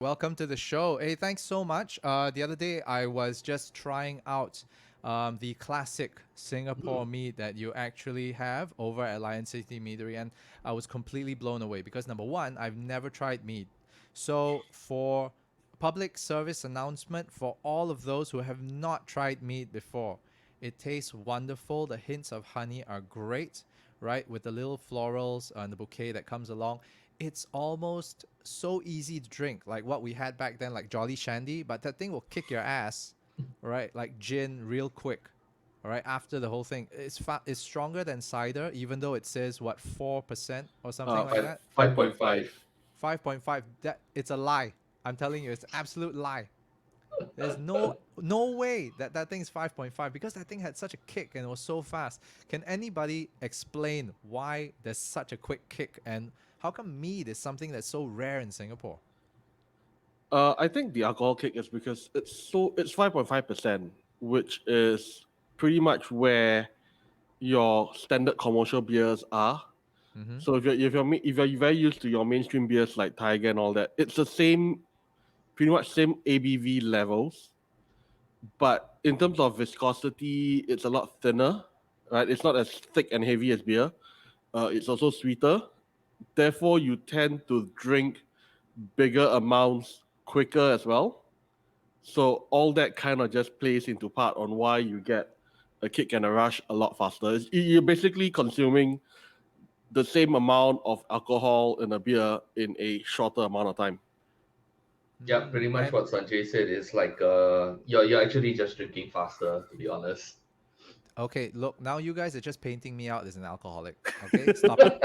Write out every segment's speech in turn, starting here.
Welcome to the show. Hey, thanks so much. The other day, I was just trying out the classic Singapore mead that you actually have over at Lion City Meadery, and I was completely blown away because number one, I've never tried mead. So, for public service announcement for all of those who have not tried mead before, it tastes wonderful. The hints of honey are great, right? With the little florals and the bouquet that comes along, it's almost so easy to drink, like what we had back then, like Jolly Shandy. But that thing will kick your ass, right? Like gin, real quick. All right, after the whole thing, it's stronger than cider, even though it says what 4% or something like Five that. 5.5. 5.5. That it's a lie. I'm telling you, it's an absolute lie. There's no way that that thing is 5.5 because that thing had such a kick and it was so fast. Can anybody explain why there's such a quick kick and how come mead is something that's so rare in Singapore? I think the alcohol kick is because it's 5.5%, which is pretty much where your standard commercial beers are. Mm-hmm. So if you're very used to your mainstream beers like Tiger and all that, it's the same, pretty much same ABV levels, but in terms of viscosity, it's a lot thinner, right? It's not as thick and heavy as beer. It's also sweeter. Therefore, you tend to drink bigger amounts quicker as well. So all that kind of just plays into part on why you get a kick and a rush a lot faster. You're basically consuming the same amount of alcohol in a beer in a shorter amount of time. Yeah, pretty much And what Sanjay said is like you're actually just drinking faster, to be honest. okay, look, now you guys are just painting me out as an alcoholic. Okay, stop it.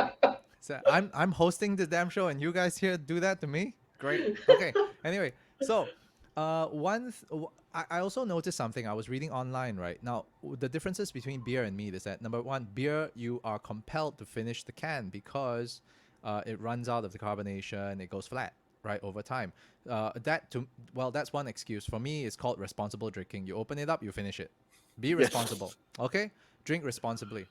So I'm hosting the damn show, and you guys here do that to me. Great. Okay. Anyway, so I also noticed something. I was reading online right now. The differences between beer and mead is that number one, beer you are compelled to finish the can because it runs out of the carbonation. It goes flat. Right over time, that's one excuse for me. It's called responsible drinking. You open it up, you finish it. Be responsible, Yes. okay? Drink responsibly.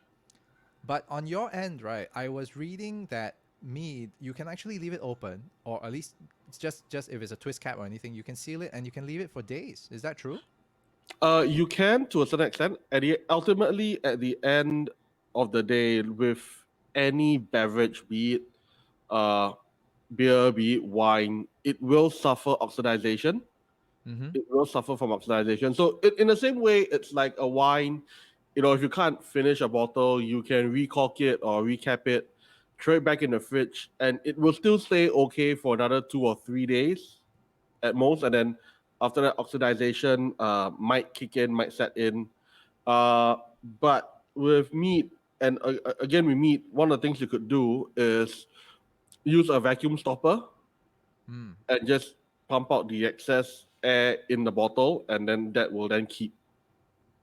But on your end, right, I was reading that mead, you can actually leave it open, or at least it's just if it's a twist cap or anything, you can seal it and you can leave it for days. Is that true? You can to a certain extent. Ultimately, at the end of the day, with any beverage, be it uh, beer, be it wine, it will suffer oxidization. Mm-hmm. It will suffer from oxidization. So, in the same way, it's like a wine. If you can't finish a bottle, you can recork it or recap it, throw it back in the fridge, and it will still stay okay for another 2 or 3 days at most. And then after that, oxidization might kick in, might set in. Uh, but with meat, and again with meat, one of the things you could do is use a vacuum stopper Mm. and just pump out the excess air in the bottle, and then that will then keep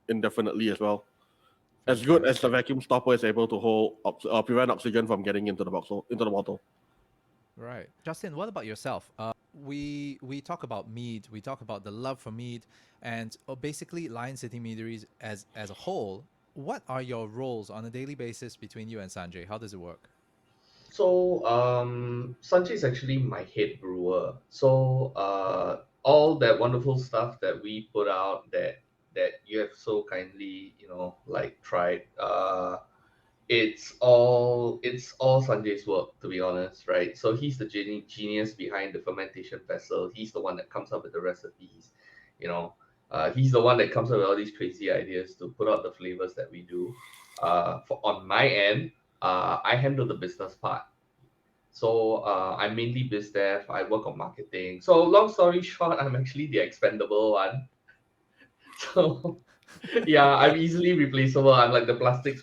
indefinitely as well. As good as the Fantastic. vacuum stopper is able to prevent oxygen from getting into the bottle. Right. Justin, what about yourself? We talk about mead, we talk about the love for mead, and basically Lion City Meaderies as a whole. What are your roles on a daily basis between you and Sanjay? How does it work? So Sanjay is actually my head brewer. So all that wonderful stuff that we put out that you have so kindly, like tried. It's all Sanjay's work, to be honest, right? So he's the genius behind the fermentation vessel. He's the one that comes up with the recipes, you know. He's the one that comes up with all these crazy ideas to put out the flavors that we do. On my end, I handle the business part. So I'm mainly biz dev. I work on marketing. So long story short, I'm actually the expendable one. So yeah, I'm easily replaceable. I'm like the plastic